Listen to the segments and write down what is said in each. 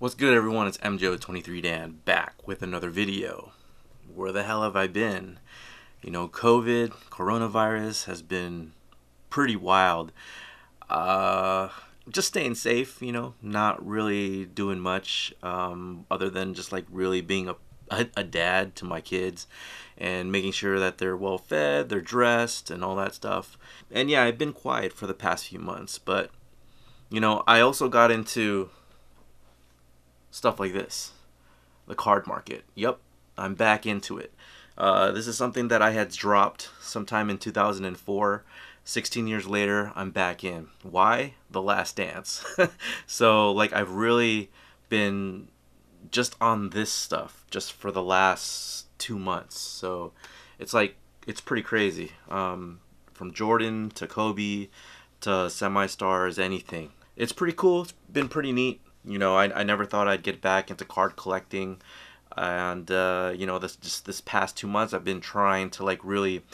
What's good, everyone? It's MJO23Dan back with another video. Where the hell have I been? You know, coronavirus has been pretty wild. Just staying safe, you know, not really doing much other than just like really being a dad to my kids and making sure that they're well fed, they're dressed, and all that stuff. And yeah, I've been quiet for the past few months, but you know, I also got into stuff like this, the card market. Yep, I'm back into it. This is something that I had dropped sometime in 2004. 16 years later, I'm back in. Why? The Last Dance. So like I've really been just on this stuff just for the last 2 months. So it's like, it's pretty crazy. From Jordan to Kobe to semi-stars, anything. It's pretty cool. It's been pretty neat. You know, I never thought I'd get back into card collecting, and you know, this past 2 months I've been trying to like really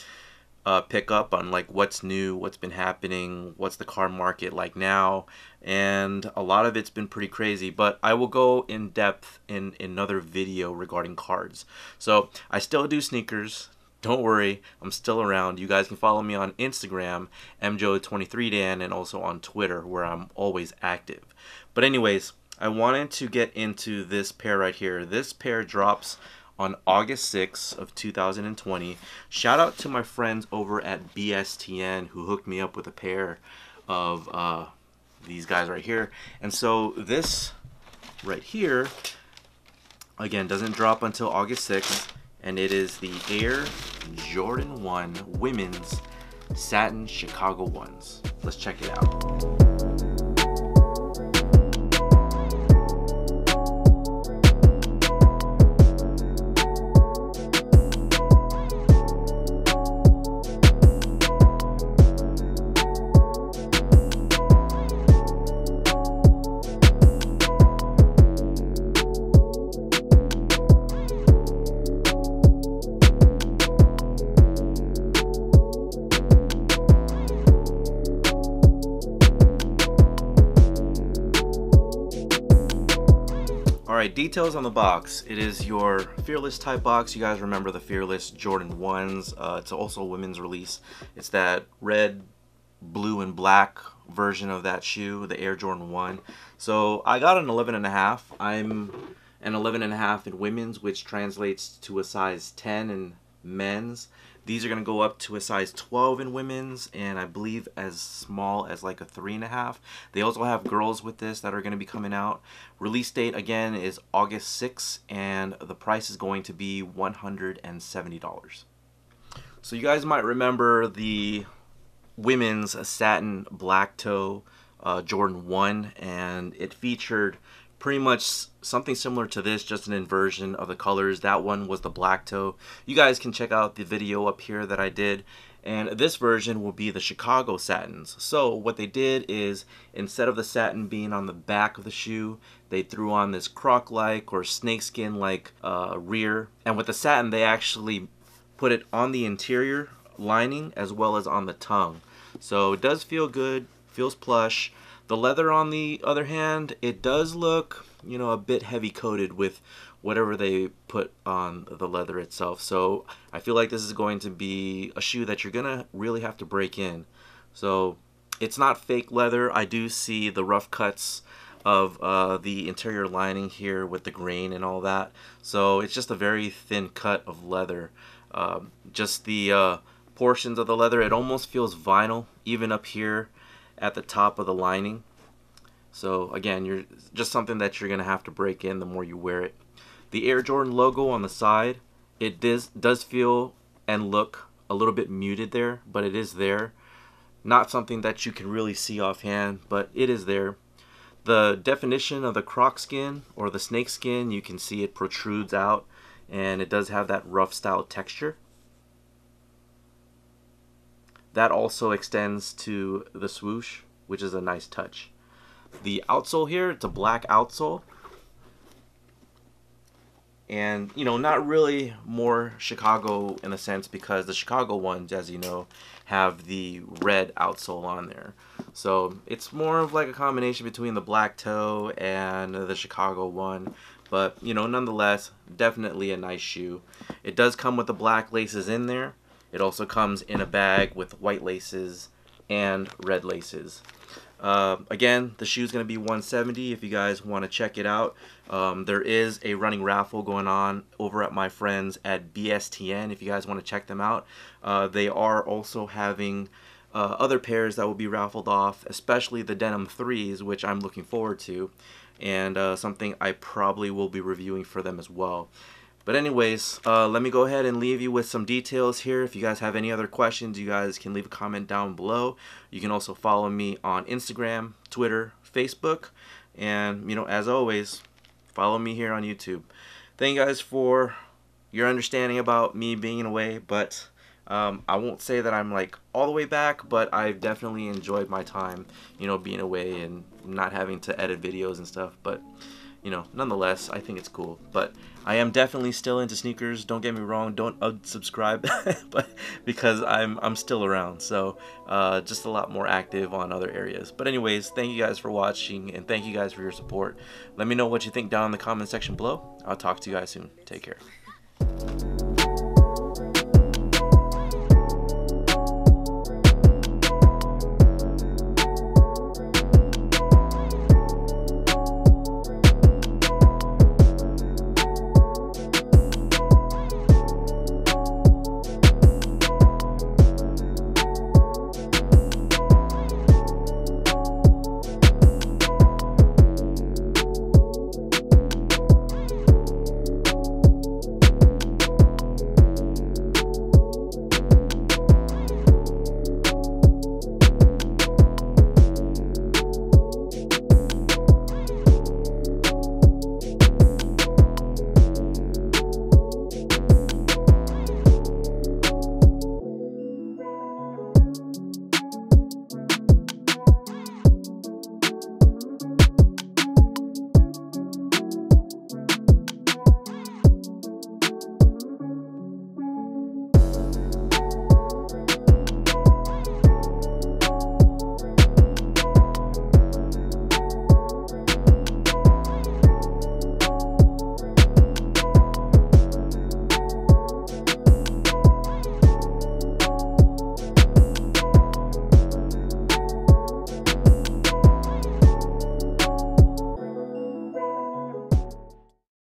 pick up on like what's new, what's been happening, what's the card market like now, and a lot of it's been pretty crazy. But I will go in depth in another video regarding cards. So I still do sneakers. Don't worry, I'm still around. You guys can follow me on Instagram, MJO23Dan, and also on Twitter, where I'm always active. But anyways, I wanted to get into this pair right here. This pair drops on August 6th of 2020. Shout out to my friends over at BSTN who hooked me up with a pair of these guys right here. And so this right here, again, doesn't drop until August 6th. And it is the Air Jordan 1 Women's Satin Chicago 1s. Let's check it out. Alright, details on the box. It is your Fearless type box. You guys remember the Fearless Jordan 1s. It's also a women's release. It's that red, blue, and black version of that shoe, the Air Jordan 1. So I got an 11.5. I'm an 11.5 in women's, which translates to a size 10 in men's. These are going to go up to a size 12 in women's, and I believe as small as like a 3.5. They also have girls with this that are going to be coming out. Release date again is August 6th, and the price is going to be $170. So you guys might remember the women's satin black toe Jordan 1, and it featured pretty much something similar to this, just an inversion of the colors. That one was the black toe. You guys can check out the video up here that I did. And this version will be the Chicago satins. So what they did is, instead of the satin being on the back of the shoe, they threw on this croc-like or snakeskin-like rear. And with the satin, they actually put it on the interior lining as well as on the tongue. So it does feel good, feels plush. The leather, on the other hand, it does look, you know, a bit heavy coated with whatever they put on the leather itself. So I feel like this is going to be a shoe that you're gonna really have to break in. So it's not fake leather. I do see the rough cuts of the interior lining here with the grain and all that. So it's just a very thin cut of leather. Just the portions of the leather, it almost feels vinyl, even up here at the top of the lining. So again, you're just something that you're gonna have to break in the more you wear it. The Air Jordan logo on the side, it does feel and look a little bit muted there, but it is there. Not something that you can really see offhand, but it is there. The definition of the croc skin or the snake skin, you can see it protrudes out, and it does have that rough style texture. That also extends to the swoosh, which is a nice touch. The outsole here, it's a black outsole. and you know, not really more Chicago in a sense, because the Chicago ones, as you know, have the red outsole on there. So it's more of like a combination between the black toe and the Chicago one. But you know, nonetheless, definitely a nice shoe. It does come with the black laces in there. It also comes in a bag with white laces and red laces. Again, the shoe is going to be $170 if you guys want to check it out. There is a running raffle going on over at my friends at BSTN if you guys want to check them out. They are also having other pairs that will be raffled off, especially the Denim 3s, which I'm looking forward to, and something I probably will be reviewing for them as well. But anyways, let me go ahead and leave you with some details here. If you guys have any other questions, you guys can leave a comment down below. You can also follow me on Instagram, Twitter, Facebook, and you know, as always, follow me here on YouTube. Thank you guys for your understanding about me being away, but I won't say that I'm like all the way back, but I've definitely enjoyed my time, you know, being away and not having to edit videos and stuff. But you know, nonetheless, I think it's cool. But I am definitely still into sneakers. Don't get me wrong. Don't unsubscribe, but because I'm still around. So just a lot more active on other areas. But anyways, thank you guys for watching, and thank you guys for your support. Let me know what you think down in the comment section below. I'll talk to you guys soon. Take care.